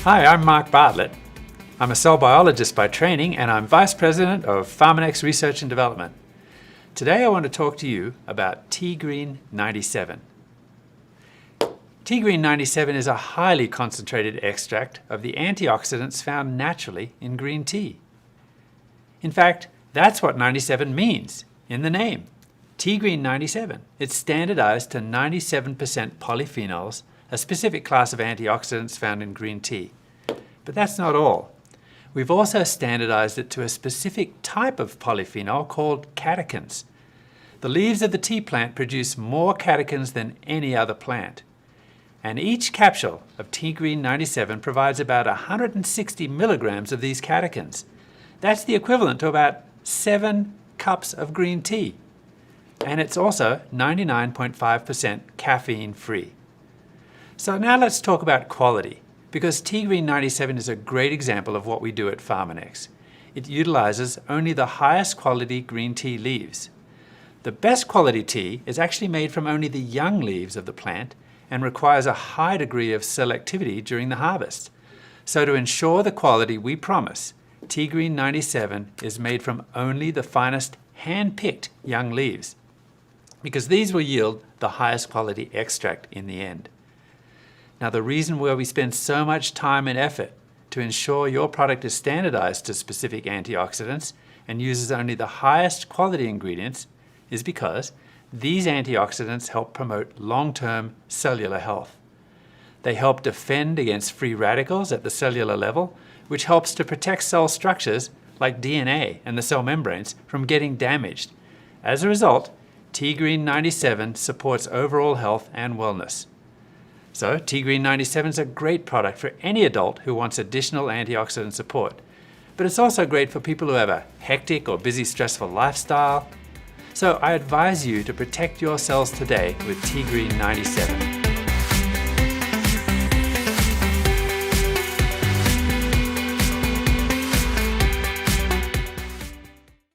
Hi, I'm Mark Bartlett. I'm a cell biologist by training and I'm Vice President of Pharmanex Research and Development. Today I want to talk to you about Tegreen97. Tegreen97 is a highly concentrated extract of the antioxidants found naturally in green tea. In fact, that's what 97 means in the name. Tegreen97. It's standardized to 97% polyphenols, a specific class of antioxidants found in green tea. But that's not all. We've also standardized it to a specific type of polyphenol called catechins. The leaves of the tea plant produce more catechins than any other plant. And each capsule of Tegreen97 provides about 160 milligrams of these catechins. That's the equivalent to about 7 cups of green tea. And it's also 99.5% caffeine-free. So now let's talk about quality, because Tegreen97 is a great example of what we do at Pharmanex. It utilizes only the highest quality green tea leaves. The best quality tea is actually made from only the young leaves of the plant and requires a high degree of selectivity during the harvest. So to ensure the quality we promise, Tegreen97 is made from only the finest hand-picked young leaves, because these will yield the highest quality extract in the end. Now, the reason why we spend so much time and effort to ensure your product is standardized to specific antioxidants and uses only the highest quality ingredients is because these antioxidants help promote long-term cellular health. They help defend against free radicals at the cellular level, which helps to protect cell structures like DNA and the cell membranes from getting damaged. As a result, Tegreen97 supports overall health and wellness. So Tegreen97 is a great product for any adult who wants additional antioxidant support. But it's also great for people who have a hectic or busy, stressful lifestyle. So I advise you to protect your cells today with Tegreen97.